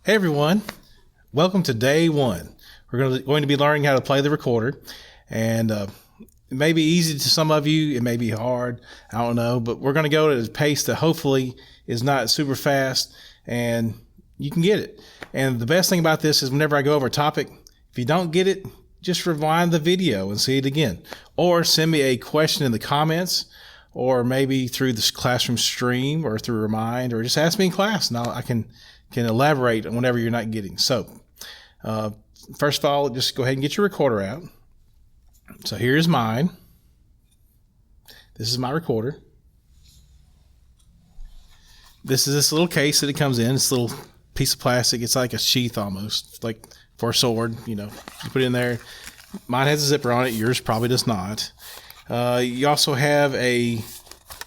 Hey everyone, welcome to day one. We're going to be learning how to play the recorder, and it may be easy to some of you, it may be hard, I don't know, but we're going to go at a pace that hopefully is not super fast, and you can get it. And the best thing about this is whenever I go over a topic, if you don't get it, just rewind the video and see it again, or send me a question in the comments, or maybe through this classroom stream or through Remind, or just ask me in class, and I can elaborate on whatever you're not getting. So first of all, just go ahead and get your recorder out. So here's mine. This is my recorder. This is this little case that it comes in. It's a little piece of plastic. It's like a sheath almost, like for a sword. You put it in there. Mine has a zipper on it. Yours probably does not. You also have a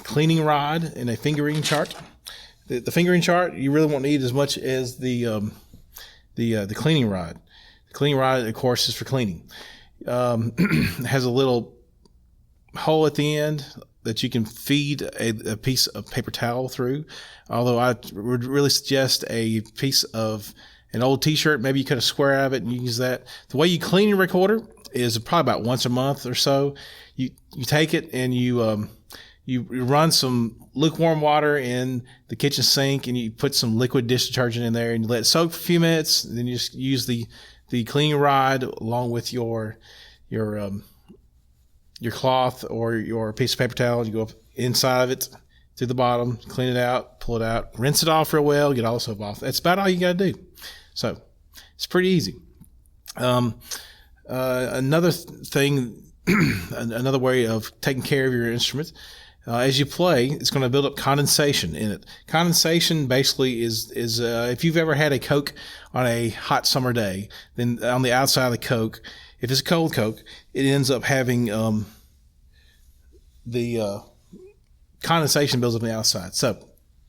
cleaning rod and a fingering chart. The fingering chart you really won't need as much as the cleaning rod. The cleaning rod, of course, is for cleaning. It has a little hole at the end that you can feed a piece of paper towel through. Although I would really suggest a piece of an old T-shirt. Maybe you cut a square out of it and you use that. The way you clean your recorder is probably about once a month or so. You take it and you run some lukewarm water in the kitchen sink and you put some liquid dish detergent in there and you let it soak for a few minutes. And then you just use the cleaning rod along with your cloth or your piece of paper towel. You go up inside of it through the bottom, clean it out, pull it out, rinse it off real well, get all the soap off. That's about all you got to do. So it's pretty easy. Another thing, another way of taking care of your instrument, as you play, it's going to build up condensation in it. Condensation basically is if you've ever had a Coke on a hot summer day, then on the outside of the Coke, if it's a cold Coke, it ends up having the condensation builds up on the outside. So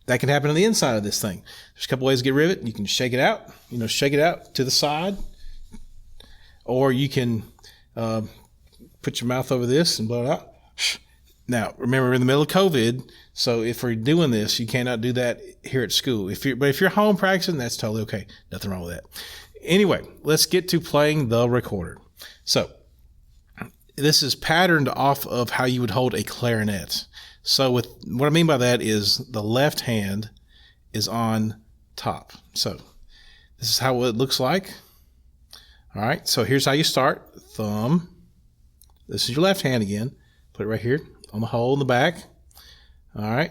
that can happen on the inside of this thing. There's a couple ways to get rid of it. You can shake it out, shake it out to the side, or you can put your mouth over this and blow it out. Now, remember, we're in the middle of COVID, so if we're doing this, you cannot do that here at school. But if you're home practicing, that's totally okay. Nothing wrong with that. Anyway, let's get to playing the recorder. So this is patterned off of how you would hold a clarinet. So what I mean by that is the left hand is on top. So this is how it looks like. All right, so here's how you start. Thumb. This is your left hand again. Put it right here on the hole in the back. All right.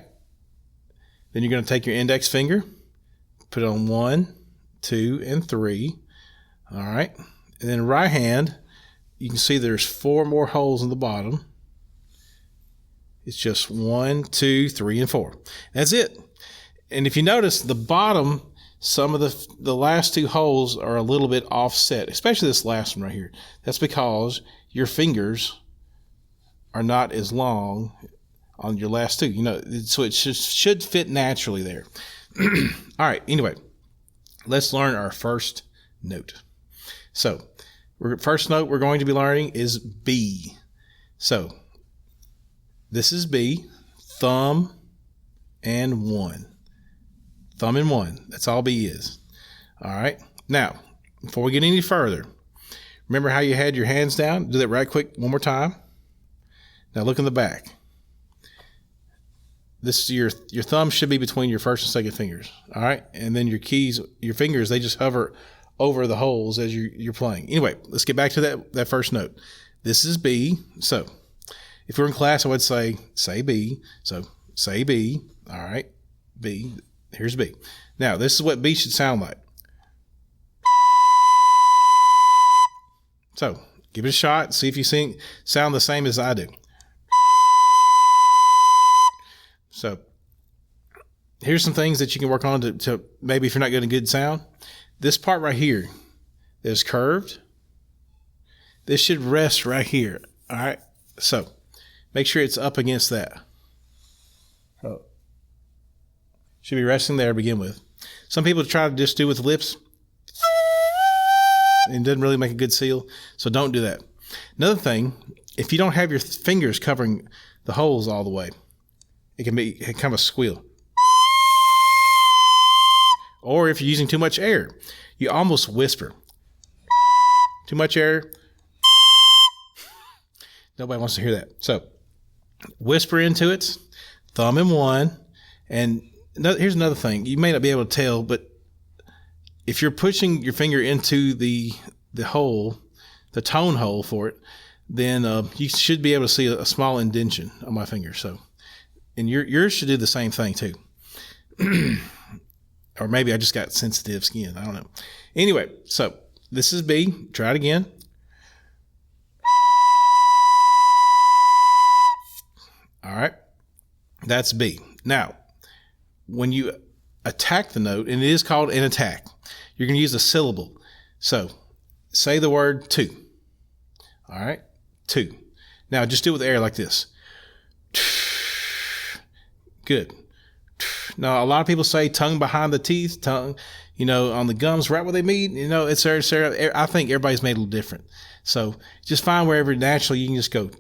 Then you're going to take your index finger, put it on 1, 2, and 3. All right. And then right hand, you can see there's 4 more holes in the bottom. It's just 1, 2, 3, and 4. That's it. And if you notice, the bottom, some of the last 2 holes are a little bit offset, especially this last one right here. That's because your fingers are not as long on your last 2, so it should fit naturally there. All right, anyway, let's learn our first note. So, first note we're going to be learning is B. So, this is B, thumb and 1. Thumb and 1, that's all B is. All right, now, before we get any further, remember how you had your hands down? Do that right quick one more time. Now look in the back. This your thumb should be between your first and second fingers. All right, and then your fingers, they just hover over the holes as you're playing. Anyway, let's get back to that first note. This is B. So if we're in class, I would say B. So say B. All right, B. Here's B. Now this is what B should sound like. So give it a shot. See if you sound the same as I do. So here's some things that you can work on to maybe if you're not getting a good sound. This part right here is curved. This should rest right here. All right. So make sure it's up against that. So should be resting there to begin with. Some people try to just do with lips and it doesn't really make a good seal. So don't do that. Another thing, if you don't have your fingers covering the holes all the way, it can be kind of a squeal. Or if you're using too much air, you almost whisper. Too much air. Nobody wants to hear that. So whisper into it, thumb in one. And here's another thing. You may not be able to tell, but if you're pushing your finger into the hole, the tone hole for it, then you should be able to see a small indentation on my finger. So, and yours should do the same thing too. Or maybe I just got sensitive skin. I don't know. Anyway, so this is B. Try it again. All right. That's B. Now, when you attack the note, and it is called an attack, you're going to use a syllable. So say the word two. All right. Two. Now just do it with air like this. Good. Now, a lot of people say tongue behind the teeth, tongue, on the gums, right where they meet. It's I think everybody's made a little different. So just find wherever naturally you can just go.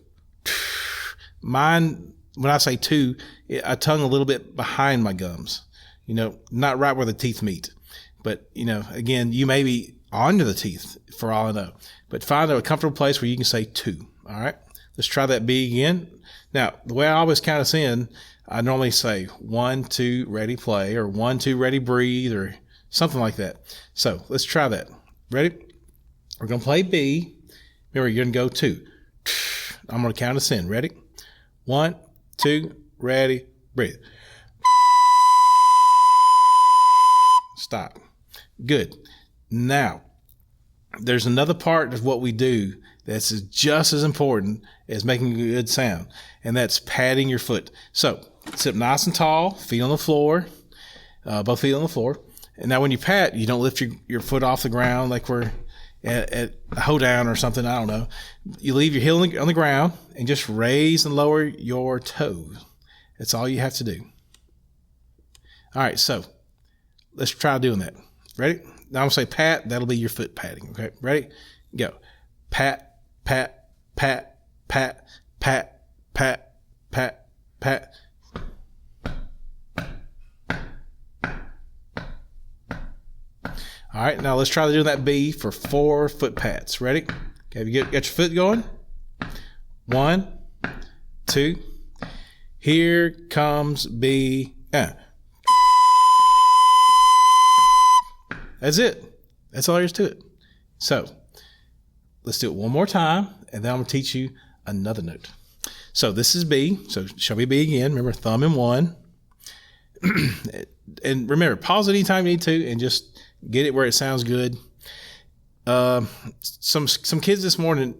Mine, when I say two, I tongue a little bit behind my gums, not right where the teeth meet. But, again, you may be under the teeth for all I know. But find a comfortable place where you can say two. All right. Let's try that B again. Now, the way I always count us in, I normally say 1, 2, ready, play, or 1, 2, ready, breathe, or something like that. So let's try that. Ready? We're going to play B. Remember, you're going to go 2. I'm going to count us in. Ready? 1, 2, ready, breathe. Stop. Good. Now, there's another part of what we do that's just as important as making a good sound, and that's patting your foot. So sit nice and tall, feet on the floor, both feet on the floor. And now when you pat, you don't lift your foot off the ground like we're at a hoedown or something. I don't know. You leave your heel on the ground and just raise and lower your toes. That's all you have to do. All right, so let's try doing that. Ready? Now I'm going to say pat. That'll be your foot patting. Okay, ready? Go. Pat, pat, pat, pat, pat, pat, pat, pat. All right, now let's try to do that B for 4 foot pats. Ready? Okay, you got your foot going? 1, 2. Here comes B. That's it. That's all there is to it. So let's do it one more time, and then I'm going to teach you another note. So this is B. So show me B again. Remember, thumb in 1. And remember, pause it anytime you need to, and just get it where it sounds good. Some kids this morning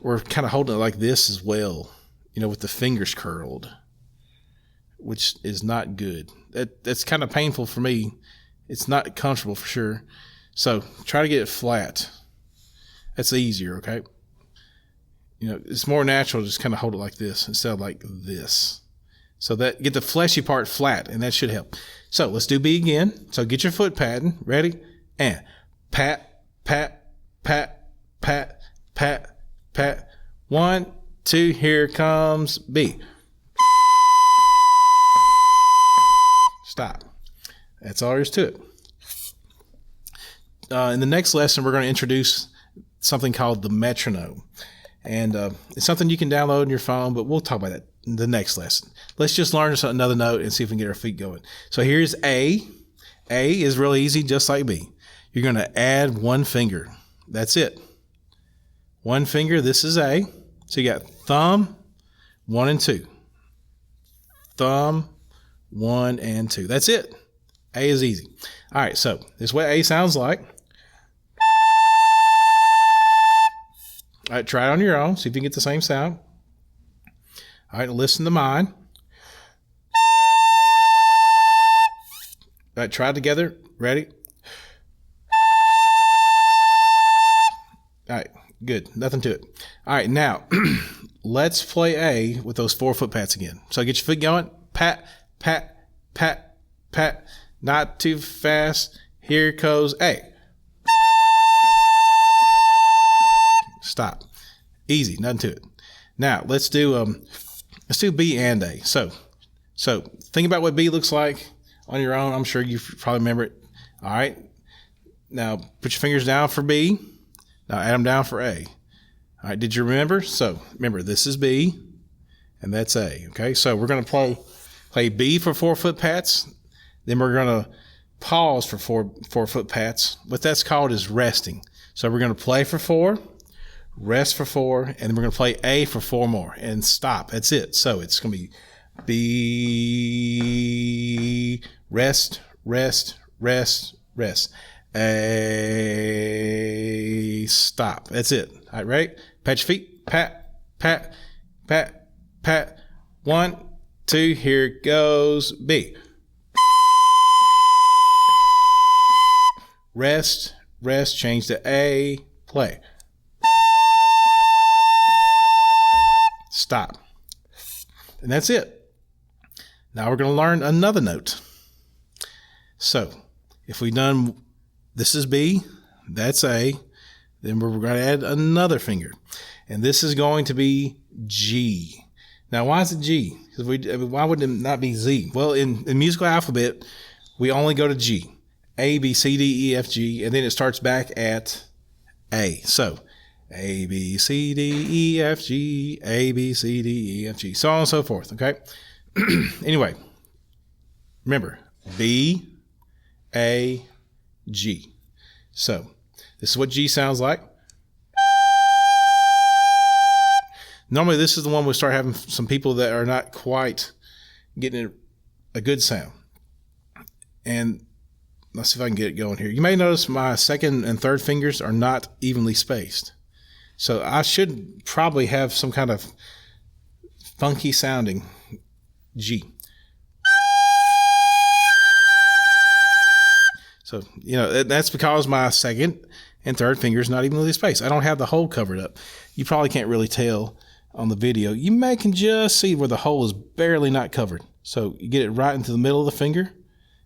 were kind of holding it like this as well, with the fingers curled, which is not good. That's kind of painful for me. It's not comfortable for sure. So try to get it flat. That's easier, okay? It's more natural to just kind of hold it like this instead of like this. So that get the fleshy part flat, and that should help. So let's do B again. So get your foot patting. Ready? And pat, pat, pat, pat, pat, pat. 1, 2, here comes B. Stop. That's all there is to it. In the next lesson, we're going to introduce something called the metronome. And it's something you can download on your phone, but we'll talk about that in the next lesson. Let's just learn another note and see if we can get our feet going. So here's A. A is really easy, just like B. You're going to add 1 finger. That's it. 1 finger, this is A. So you got thumb, 1 and 2. Thumb, 1 and 2. That's it. A is easy. All right, so this is what A sounds like. All right, try it on your own. See if you can get the same sound. All right, listen to mine. All right, try it together. Ready? All right, good. Nothing to it. All right, now let's play A with those 4 foot pats again. So get your foot going. Pat, pat, pat, pat. Not too fast. Here goes A. Stop. Easy, nothing to it. Now let's do B and A. So think about what B looks like on your own. I'm sure you probably remember it. All right. Now put your fingers down for B. Now add them down for A. All right. Did you remember? So remember, this is B and that's A. Okay. So we're going to play B for 4-foot pats. Then we're going to pause for 4-foot pats. What that's called is resting. So we're going to play for 4, rest for 4, and then we're going to play A for 4 more and stop. That's it. So it's going to be B, rest, rest, rest, rest. A, stop. That's it. All right, ready? Pat your feet. Pat, pat, pat, pat. 1, 2, here goes B. Rest, rest, change to A, play. Stop. And that's it. Now we're going to learn another note. So if we've done, this is B, that's A, then we're going to add another finger. And this is going to be G. Now, why is it G? Why would it not be Z? Well, in the musical alphabet, we only go to G. A, B, C, D, E, F, G, and then it starts back at A. So A, B, C, D, E, F, G, A, B, C, D, E, F, G, so on and so forth, okay? Anyway, remember, B, A, G. So this is what G sounds like. Normally, this is the one we start having some people that are not quite getting a good sound. And let's see if I can get it going here. You may notice my second and third fingers are not evenly spaced. So I should probably have some kind of funky sounding G. So, that's because my second and third fingers not evenly spaced. I don't have the hole covered up. You probably can't really tell on the video. You can just see where the hole is barely not covered. So you get it right into the middle of the finger,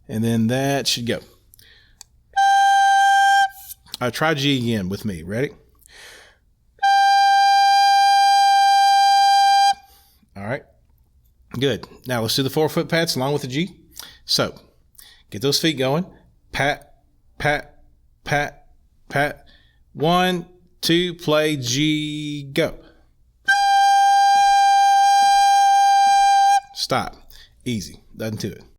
and then that should go. All right, try G again with me. Ready? All right. Good. Now let's do the 4-foot pats along with the G. So get those feet going. Pat, pat, pat, pat. 1, 2, play G, go. Stop. Easy. Nothing to it.